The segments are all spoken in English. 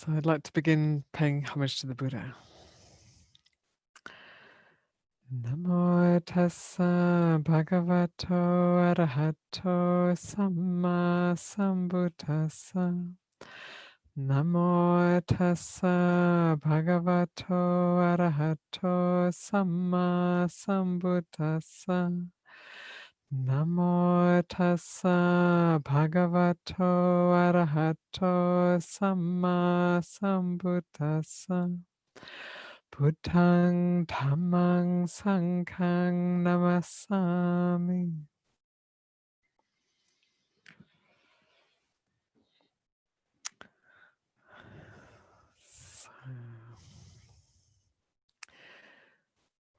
So I'd like to begin paying homage to the Buddha. Namo tassa bhagavato arahato samma sambuddhassa. Namo tassa bhagavato arahato samma sambuddhassa. Namo tassa bhagavato arahato samma sambuddhassa. Buddhang dhammang sanghang namasami.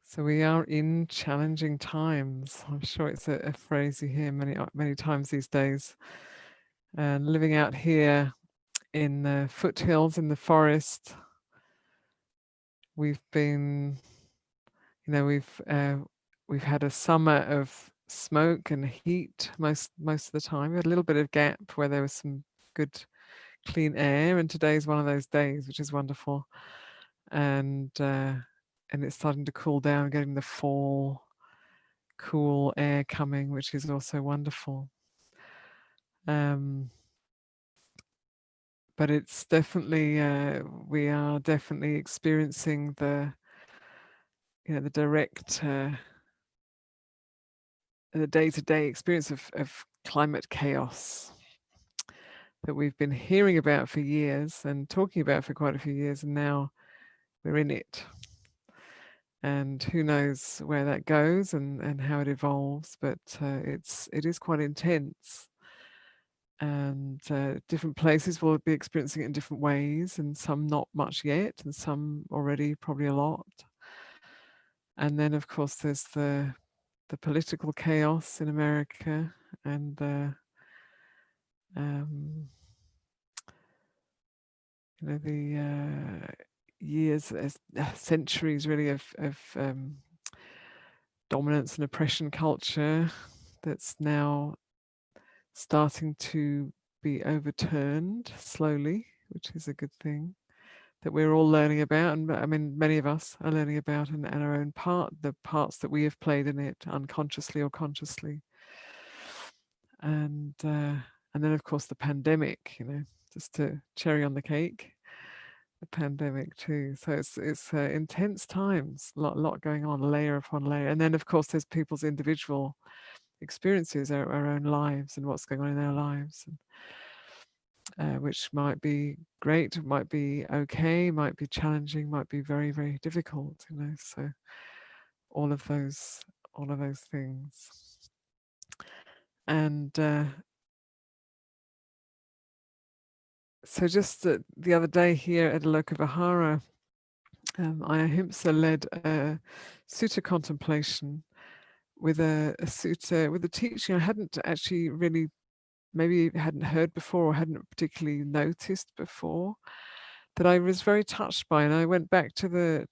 So we are in challenging times. I'm sure it's a phrase you hear many times these days. And living out here in the foothills in the forest, we've been, we've had a summer of smoke and heat most of the time. We had a little bit of gap where there was some good clean air, and today's one of those days, which is wonderful. And it's starting to cool down, getting the fall cool air coming, which is also wonderful. But it's definitely we are definitely experiencing the direct the day-to-day experience of climate chaos that we've been hearing about for years and talking about for quite a few years, and now we're in it. And who knows where that goes and how it evolves, but it is quite intense. And different places will be experiencing it in different ways, and some not much yet, and some already probably a lot. And then, of course, there's the political chaos in America, and the years, centuries really of dominance and oppression culture that's now starting to be overturned slowly, which is a good thing that we're all learning about. And I mean, many of us are learning about and our own the parts that we have played in it unconsciously or consciously. And then, of course, the pandemic, just to cherry on the cake, the pandemic too. So it's intense times, a lot going on, layer upon layer. And then, of course, there's people's individual experiences, our own lives and what's going on in their lives, and, which might be great, might be okay, might be challenging, might be very, very difficult, so all of those things. And so just the other day here at Aloka Vihara, Ayya Anandabodhi led a sutta contemplation with a sutta, with a teaching I hadn't actually really, maybe hadn't heard before or hadn't particularly noticed before, that I was very touched by. And I went back to the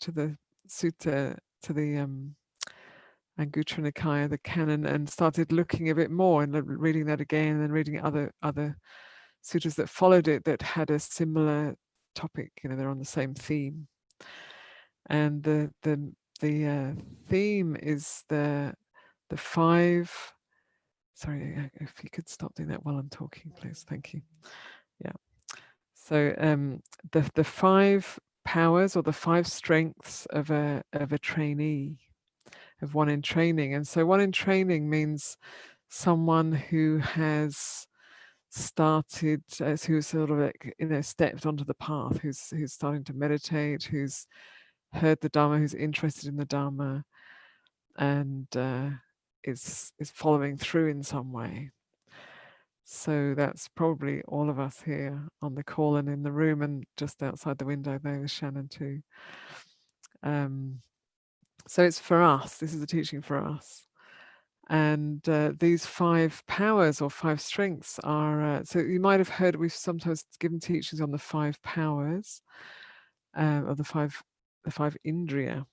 sutta, to the Anguttara Nikaya, the canon, and started looking a bit more and reading that again, and then reading other sutras that followed it that had a similar topic. They're on the same theme. And the theme is the 5. Sorry, if you could stop doing that while I'm talking, please. Thank you. Yeah. So the 5 powers, or the 5 strengths of a trainee, of one in training. And so one in training means someone who has started, who's sort of like, stepped onto the path, who's starting to meditate, who's heard the Dharma, who's interested in the Dharma, and is following through in some way. So that's probably all of us here on the call and in the room, and just outside the window there with Shannon too. So it's for us. This is a teaching for us. And these 5 powers or 5 strengths are, so you might have heard, we've sometimes given teachings on the 5 powers, or the 5 indriya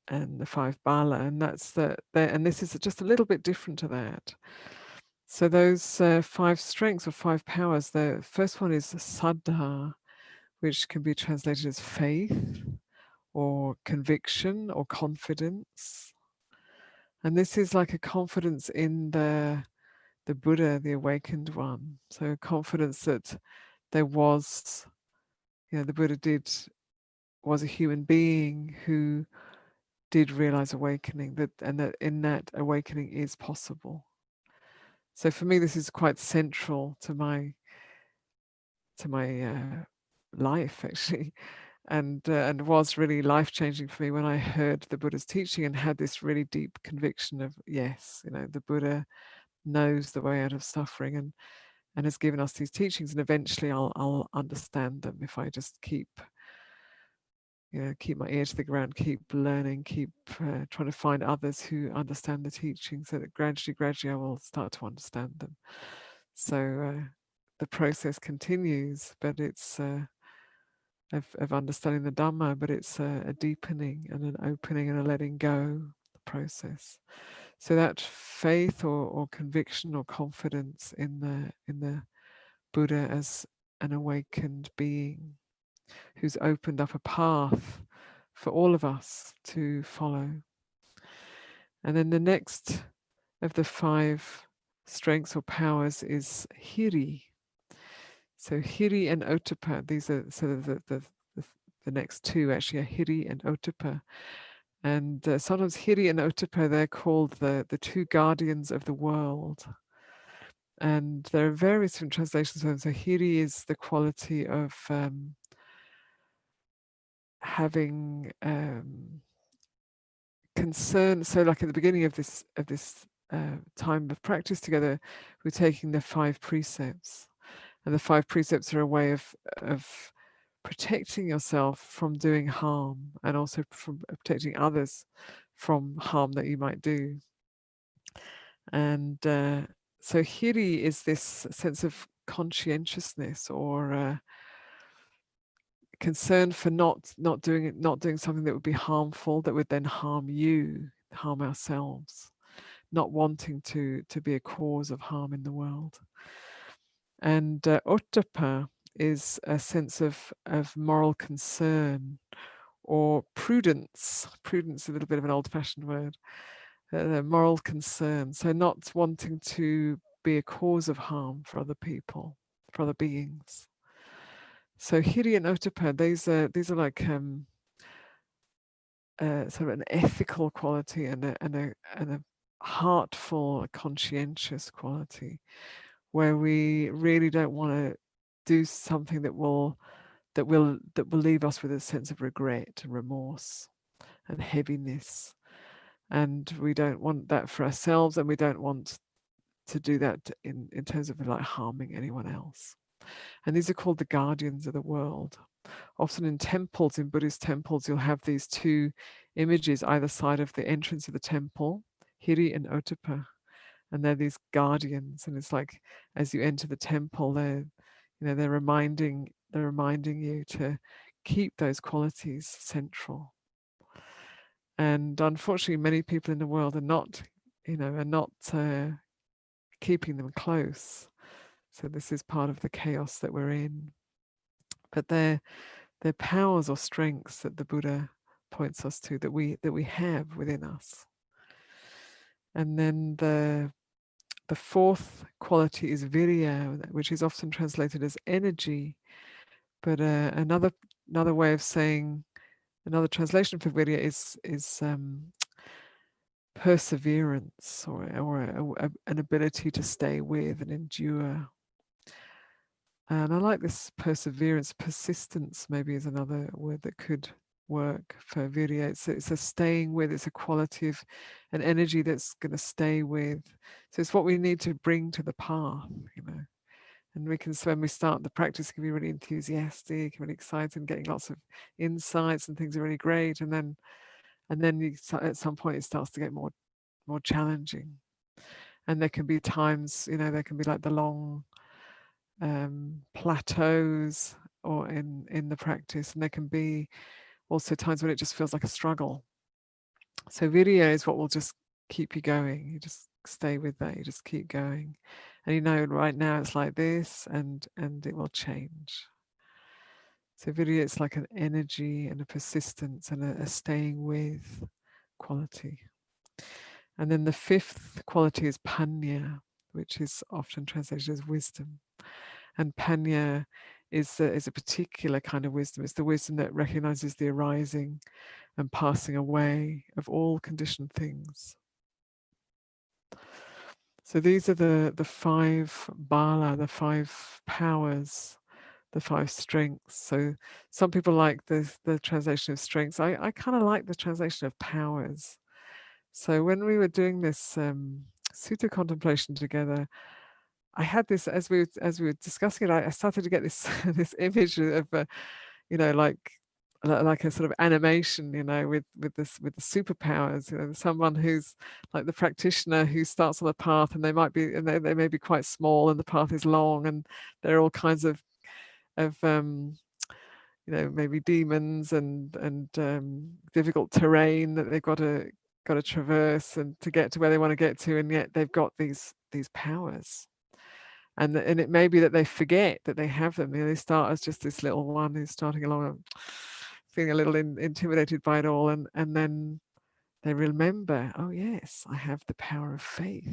and the 5 bala, and that's and this is just a little bit different to that. So those 5 strengths or 5 powers, the first one is saddha, which can be translated as faith or conviction or confidence. And this is like a confidence in the Buddha, the awakened one. So confidence that there was, the Buddha was a human being who did realize awakening, and that in that awakening is possible. So for me, this is quite central to my life, actually, and was really life-changing for me when I heard the Buddha's teaching and had this really deep conviction of, yes, the Buddha knows the way out of suffering and has given us these teachings, and eventually I'll understand them if I just keep my ear to the ground, keep learning, keep trying to find others who understand the teachings, so that gradually I will start to understand them. So the process continues, but it's of understanding the Dhamma, but it's a deepening and an opening and a letting go process. So that faith or conviction or confidence in the Buddha as an awakened being who's opened up a path for all of us to follow. And then the next of the 5 strengths or powers is Hiri. So Hiri and Ottappa, these are sort of the next 2 actually are Hiri and Ottappa. And sometimes Hiri and Ottappa, they're called the 2 guardians of the world. And there are various different translations of them. So Hiri is the quality of having concern. So like at the beginning of this time of practice together, we're taking the 5 precepts. And the 5 precepts are a way of protecting yourself from doing harm, and also from protecting others from harm that you might do. And so Hiri is this sense of conscientiousness or concern for not doing something that would be harmful, that would then harm you, harm ourselves, not wanting to be a cause of harm in the world. And Ottappa is a sense of moral concern or prudence. Prudence is a little bit of an old-fashioned word. Moral concern. So not wanting to be a cause of harm for other people, for other beings. So Hiri and Ottappa, these are like sort of an ethical quality and a heartful, conscientious quality, where we really don't want to do something that will leave us with a sense of regret and remorse and heaviness. And we don't want that for ourselves, and we don't want to do that in terms of like harming anyone else. And these are called the guardians of the world. Often in temples, in Buddhist temples, you'll have these 2 images either side of the entrance of the temple, Hiri and Ottappa. And they're these guardians, and it's like as you enter the temple, they're reminding you to keep those qualities central. And unfortunately, many people in the world are not keeping them close. So this is part of the chaos that we're in. But they're powers or strengths that the Buddha points us to, that we have within us. And then the 4th quality is virya, which is often translated as energy. But another way of saying, another translation for virya is perseverance, or an ability to stay with and endure. And I like this perseverance. Persistence maybe is another word that could work for virya. It's a staying with, it's a quality of an energy that's going to stay with. So it's what we need to bring to the path, And we can, so when we start the practice, can be really enthusiastic, really excited, and getting lots of insights, and things are really great. And then at some point it starts to get more challenging. And there can be times, there can be like the long plateaus or in the practice, and there can be also times when it just feels like a struggle. So virya is what will just keep you going. You just stay with that, you just keep going, and right now it's like this, and it will change. So Virya, it's like an energy and a persistence and a staying with quality. And then the fifth quality is panya, which is often translated as wisdom. And panya is a particular kind of wisdom. It's the wisdom that recognizes the arising and passing away of all conditioned things. So these are the five bala, the five powers, the five strengths. So some people like the translation of strengths. I kind of like the translation of powers. So when we were doing this sutta contemplation together, I had this as we were discussing it. I started to get this this image of like a sort of animation, with the superpowers. Someone who's like the practitioner who starts on the path, and they may be quite small, and the path is long, and there are all kinds of maybe demons and difficult terrain that they've got to traverse and to get to where they want to get to, and yet they've got these powers. And it may be that they forget that they have them. They start as just this little one who's starting along, feeling a little intimidated by it all, and then they remember, oh yes, I have the power of faith.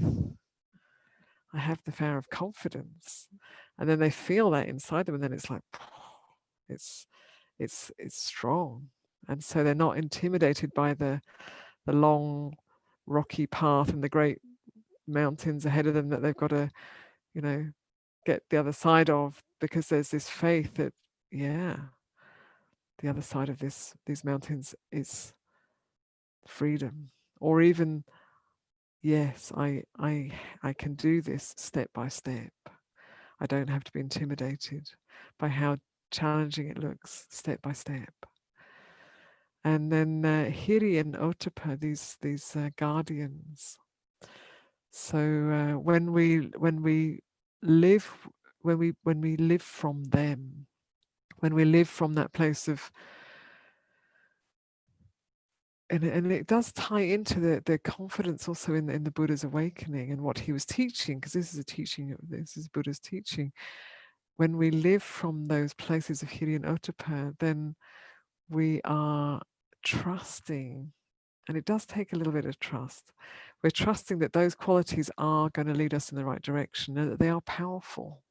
I have the power of confidence, and then they feel that inside them, and then it's like, it's strong, and so they're not intimidated by the long rocky path and the great mountains ahead of them that they've got to get the other side of, because there's this faith that the other side of these mountains is freedom, or even yes, I can do this step by step. I don't have to be intimidated by how challenging it looks step by step. And then Hiri and Ottappa, these guardians. So when we live from them, when we live from that place of, and it does tie into the confidence also in the Buddha's awakening and what he was teaching, because this is Buddha's teaching. When we live from those places of Hiri and Ottappa, then we are trusting, and it does take a little bit of trust. We're trusting that those qualities are going to lead us in the right direction, and that they are powerful.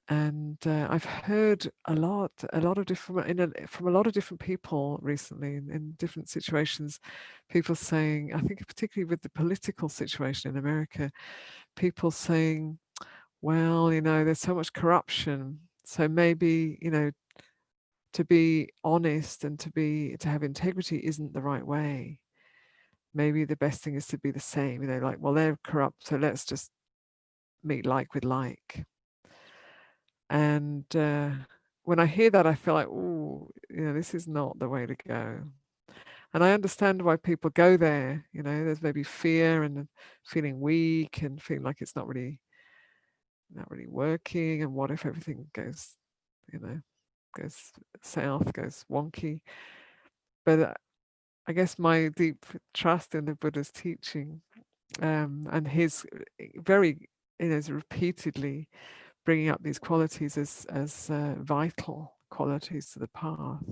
And I've heard a lot of different from a lot of different people recently in different situations, people saying, I think particularly with the political situation in America, people saying, well, there's so much corruption, so maybe to be honest and to have integrity isn't the right way. Maybe the best thing is to be the same. Like, well, they're corrupt, so let's just meet like with like. And when I hear that, I feel like, oh, this is not the way to go. And I understand why people go there. There's maybe fear and feeling weak and feeling like it's not really working. And what if everything goes south, goes wonky? But I guess my deep trust in the Buddha's teaching and his very, repeatedly bringing up these qualities as vital qualities to the path.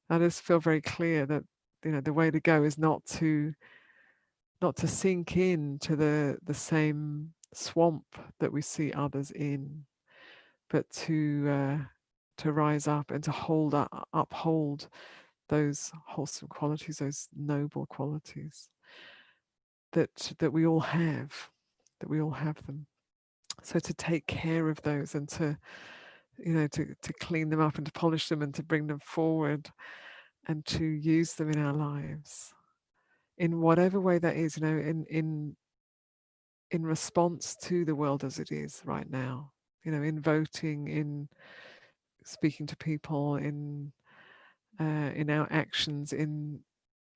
I just feel very clear that the way to go is not to sink into the same swamp that we see others in, but to rise up and to uphold those wholesome qualities, those noble qualities that we all have, them. So to take care of those and to clean them up and to polish them and to bring them forward and to use them in our lives in whatever way that is, in response to the world as it is right now, in voting, in speaking to people, in our actions, in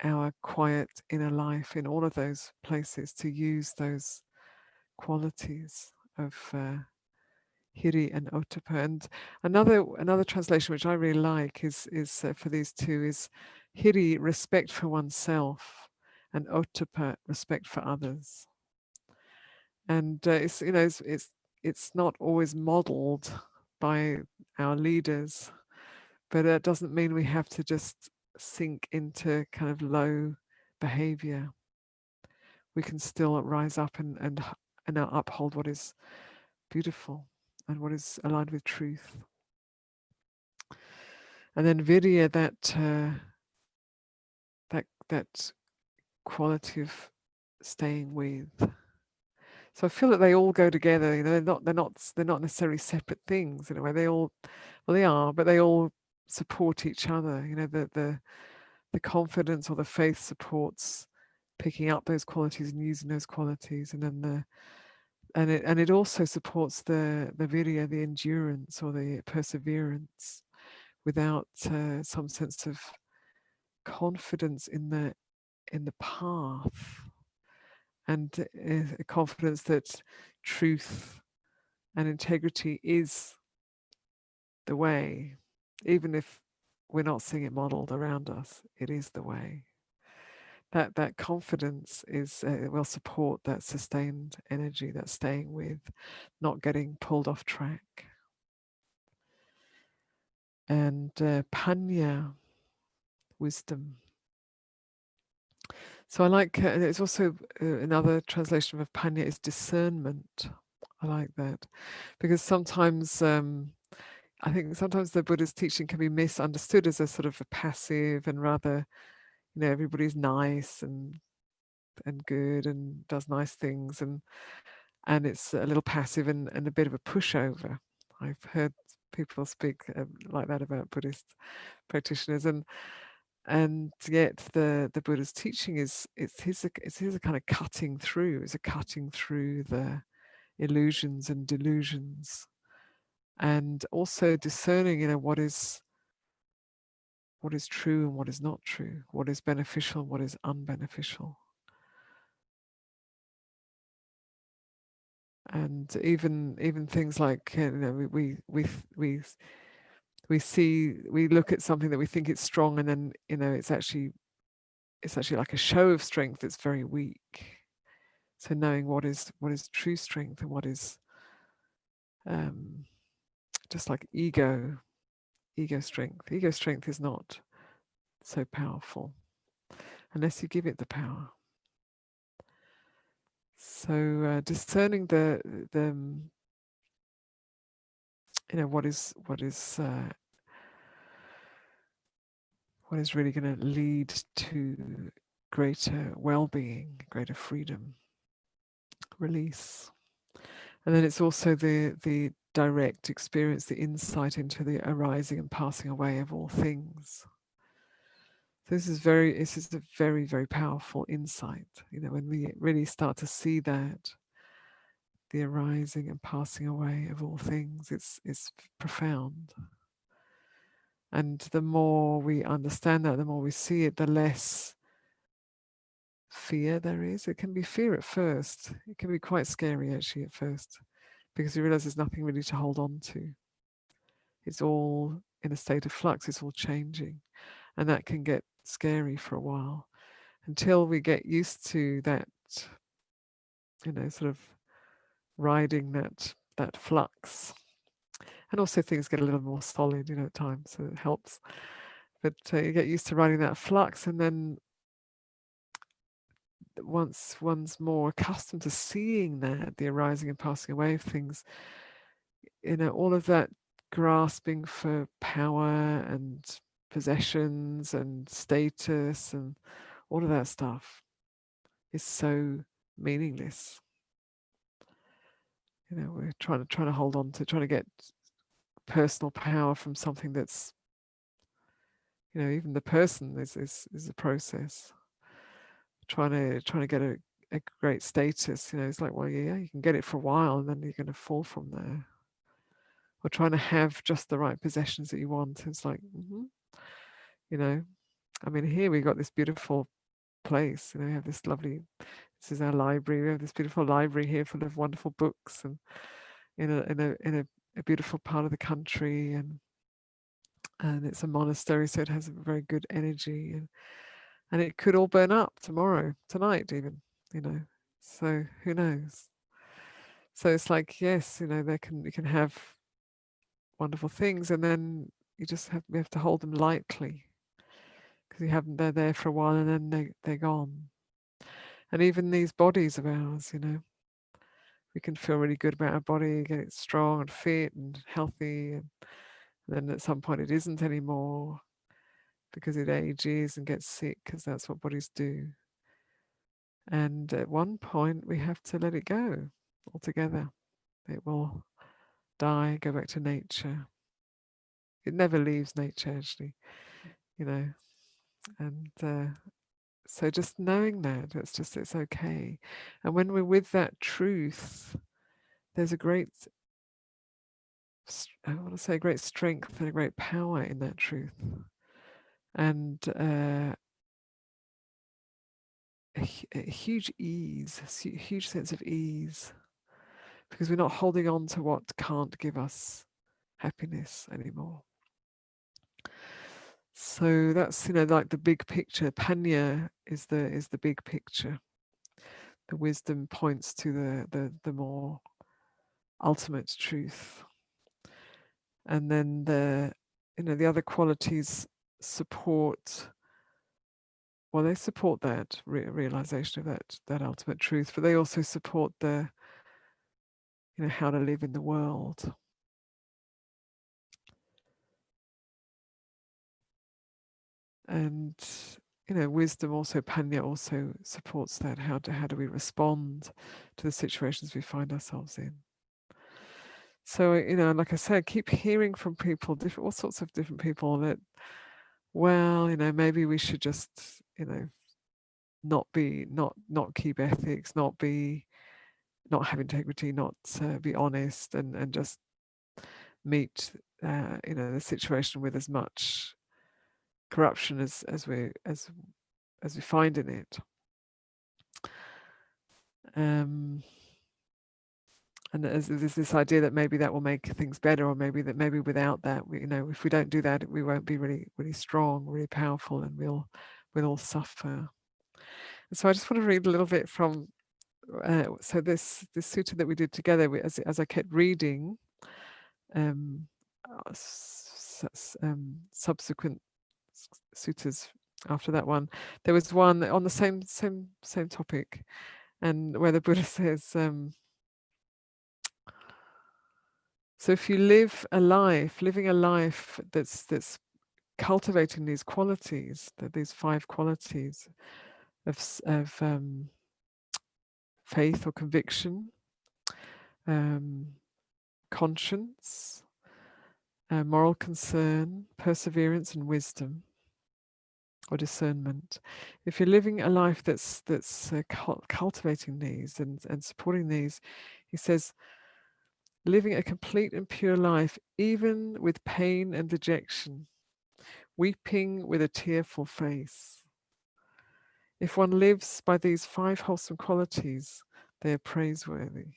our quiet inner life, in all of those places, to use those qualities of Hiri and Ottappa. And another translation which I really like is for these two is Hiri, respect for oneself, and Ottappa, respect for others. And it's not always modeled by our leaders, but that doesn't mean we have to just sink into kind of low behavior. We can still rise up and uphold what is beautiful and what is aligned with truth. And then Virya, that quality of staying with. So I feel that they all go together. You know, they're not necessarily separate things in a way. They all, well, they are, but they all support each other. You know, the confidence or the faith supports picking up those qualities and using those qualities, and then it also supports the virya, the endurance or the perseverance, without some sense of confidence in the path, and a confidence that truth and integrity is the way, even if we're not seeing it modeled around us. It is the way. That confidence is will support that sustained energy, that staying with, not getting pulled off track. And panya, wisdom. So I like, it's also another translation of panya is discernment. I like that, because sometimes I think sometimes the Buddha's teaching can be misunderstood as a sort of a passive and rather, you know, everybody's nice and good and does nice things, and it's a little passive and a bit of a pushover. I've heard people speak like that about Buddhist practitioners, and yet the Buddha's teaching is it's a kind of cutting through. It's a cutting through the illusions and delusions, and also discerning, you know, what is true and what is not true, what is beneficial and what is unbeneficial. And even things like, you know, we look at something that we think is strong, and then, you know, it's actually like a show of strength that's very weak. So knowing what is true strength and what is just like ego strength. Ego strength is not so powerful unless you give it the power. So discerning the you know, what is really going to lead to greater well-being, greater freedom, release. And then it's also the direct experience, the insight into the arising and passing away of all things. So this is a very, very powerful insight. You know, when we really start to see that, the arising and passing away of all things, it's profound. And the more we understand that, the more we see it, the less fear there is. It can be fear at first. It can be quite scary actually at first, because you realize there's nothing really to hold on to. It's all in a state of flux. It's all changing, and that can get scary for a while until we get used to that, you know, sort of riding that flux. And also things get a little more solid, you know, at times, so it helps. But you get used to riding that flux, and then once one's more accustomed to seeing that, the arising and passing away of things, you know, all of that grasping for power and possessions and status and all of that stuff is so meaningless. You know, we're trying to hold on to, trying to get personal power from something that's, you know, even the person is a process. Trying to get a great status, you know, it's like, well, yeah, you can get it for a while and then you're going to fall from there. Or trying to have just the right possessions that you want. It's like, you know, I mean, here we got this beautiful place, you know, we have this lovely, this is our library, we have this beautiful library here full of wonderful books, and in a beautiful part of the country, and it's a monastery, so it has a very good energy, and it could all burn up tomorrow, tonight even, you know, so who knows. So it's like, yes, you know, you can have wonderful things, and then we have to hold them lightly because they're there for a while and then they're gone. And even these bodies of ours, we can feel really good about our body, get it strong and fit and healthy, and then at some point it isn't anymore because it ages and gets sick, because that's what bodies do. And at one point we have to let it go altogether. It will die, go back to nature. It never leaves nature, actually, and so just knowing that it's okay. And when we're with that truth, there's a great, I want to say, great strength and a great power in that truth, and a huge ease, a huge sense of ease, because we're not holding on to what can't give us happiness anymore. So that's like the big picture. Panya is the big picture. The wisdom points to the more ultimate truth, and then the other qualities support. Well, they support that realization of that ultimate truth, but they also support the how to live in the world. And wisdom also, Panya also supports that. How do we respond to the situations we find ourselves in? So like I said, keep hearing from people, all sorts of different people, that maybe we should just not keep ethics, not have integrity, not be honest, and just meet the situation with as much corruption as we find in it. And there's this idea that maybe that will make things better, or maybe without that, if we don't do that, we won't be really, really strong, really powerful, and we'll all suffer. And so I just want to read a little bit from so this sutta that we did together, as I kept reading subsequent suttas after that one, there was one on the same topic, and where the Buddha says, so if you living a life that's cultivating these qualities, these 5 qualities of faith or conviction, conscience, moral concern, perseverance, and wisdom or discernment. If you're living a life that's cultivating these and supporting these, he says, living a complete and pure life, even with pain and dejection, weeping with a tearful face. If one lives by these 5 wholesome qualities, they are praiseworthy.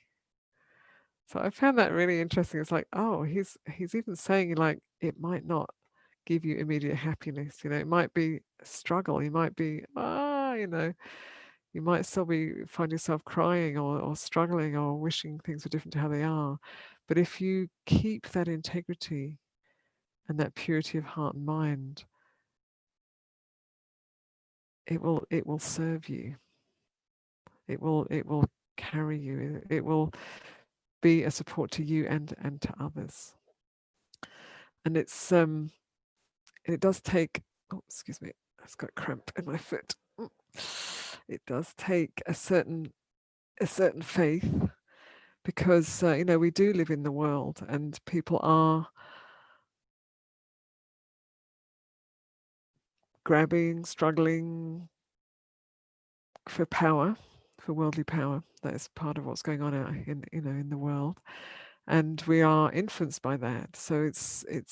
So I found that really interesting. It's like, oh, he's even saying, like, it might not give you immediate happiness. It might be a struggle. You might be, you might still find yourself crying or struggling or wishing things were different to how they are. But if you keep that integrity and that purity of heart and mind, it will serve you. It will carry you. It will be a support to you and to others. And it does take, oh, excuse me, I've got cramp in my foot. It does take a certain faith, because we do live in the world, and people are grabbing, struggling for power, for worldly power. That is part of what's going on out in the world, and we are influenced by that. So it's it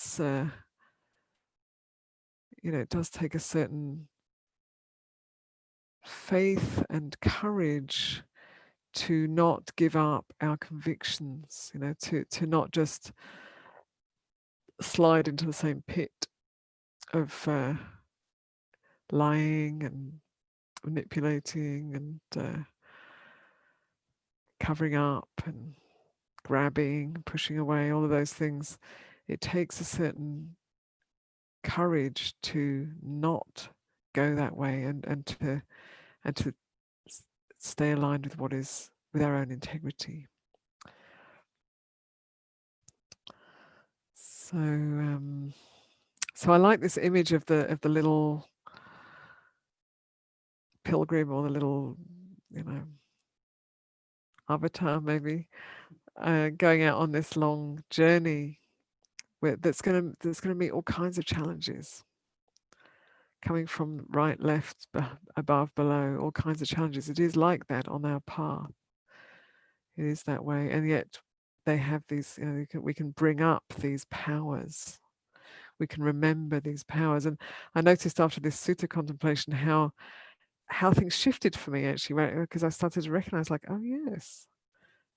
does take a certain faith and courage to not give up our convictions, to not just slide into the same pit of lying and manipulating and covering up and grabbing, pushing away, all of those things. it takes a certain courage to not go that way and to stay aligned with with our own integrity. So so I like this image of the little pilgrim, or the little, avatar maybe, going out on this long journey that's going to meet all kinds of challenges, coming from right, left, above, below, all kinds of challenges. It is like that on our path. It is that way, and yet they have these. We can bring up these powers. We can remember these powers, and I noticed after this sutta contemplation how things shifted for me, actually, because I started to recognize, like, oh yes,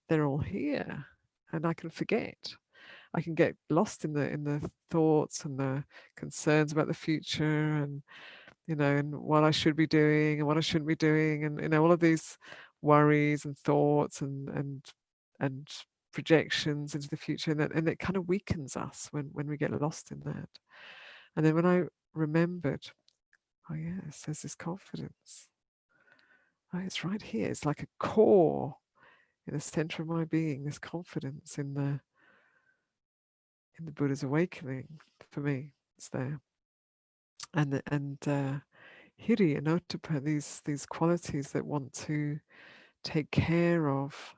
they're all here, and I can forget. I can get lost in the thoughts and the concerns about the future, and and what I should be doing and what I shouldn't be doing, and all of these worries and thoughts and projections into the future, and it kind of weakens us when we get lost in that. And then when I remembered, oh yes, there's this confidence. Oh, it's right here. It's like a core in the center of my being. This confidence in the Buddha's awakening. For me, it's there. And Hiri and Ottappa, these qualities that want to take care of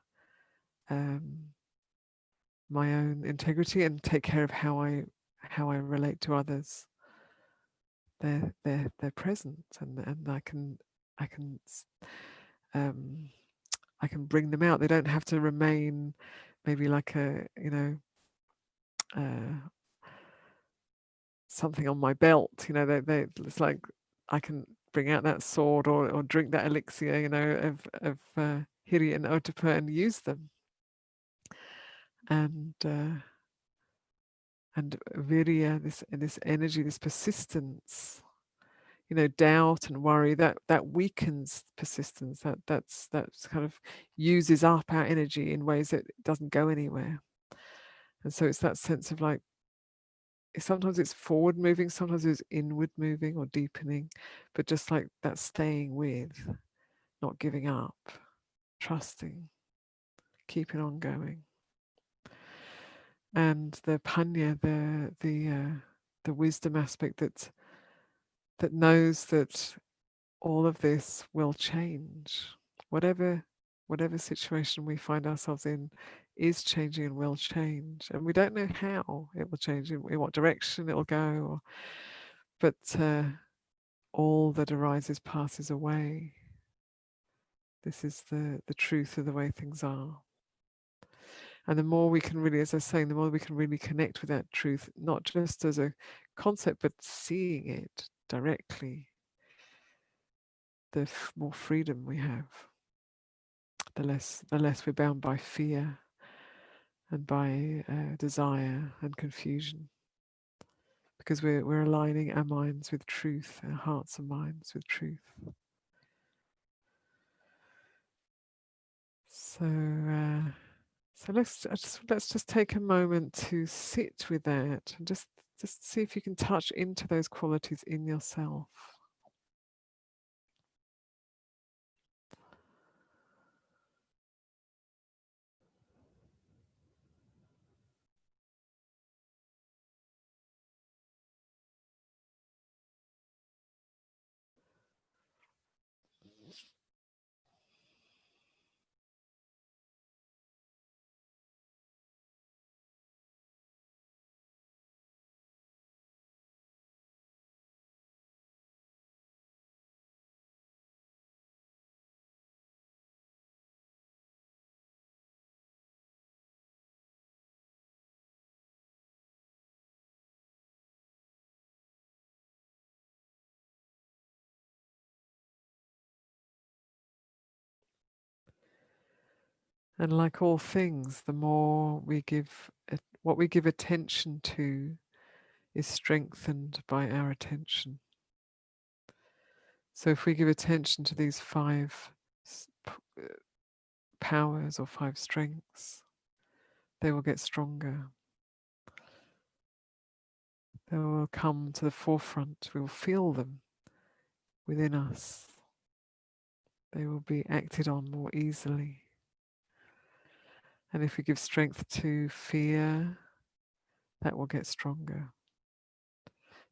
my own integrity and take care of how I relate to others. They're present, and I can bring them out. They don't have to remain maybe like a something on my belt. They it's like I can bring out that sword or drink that elixir, of Hiri and Ottappa, and use them. And virya, this energy, this persistence, doubt and worry, that weakens persistence. That's kind of uses up our energy in ways that it doesn't go anywhere. And so it's that sense of, like, sometimes it's forward moving, sometimes it's inward moving or deepening, but just like that, staying with, not giving up, trusting, keeping on going. And the panya, the wisdom aspect that knows that all of this will change. Whatever situation we find ourselves in is changing and will change, and we don't know how it will change, in what direction it will go, but all that arises passes away. This is the truth of the way things are. And the more we can really, as I was saying, the more we can really connect with that truth, not just as a concept, but seeing it directly, the more freedom we have, the less we're bound by fear and by desire and confusion, because we're aligning our minds with truth, our hearts and minds with truth. So let's just take a moment to sit with that, and just see if you can touch into those qualities in yourself. And like all things, the more we give what we give attention to is strengthened by our attention. So if we give attention to these 5 powers or 5 strengths, they will get stronger. They will come to the forefront. We will feel them within us. They will be acted on more easily. And if we give strength to fear, that will get stronger.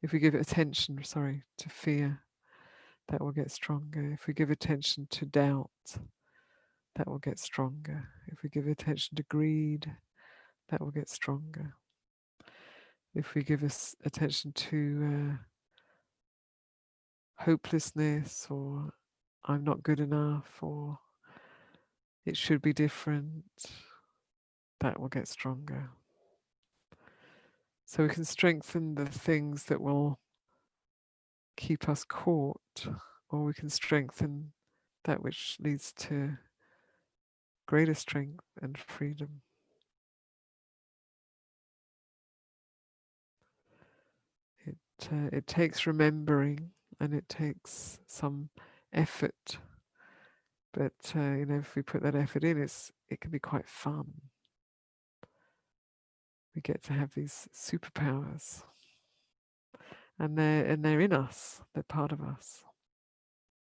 If we give attention, to fear, that will get stronger. If we give attention to doubt, that will get stronger. If we give attention to greed, that will get stronger. If we give us attention to hopelessness, or I'm not good enough, or it should be different, that will get stronger. So we can strengthen the things that will keep us caught, or we can strengthen that which leads to greater strength and freedom. It takes remembering, and it takes some effort, but if we put that effort in, it can be quite fun. We get to have these superpowers, and they're in us. They're part of us.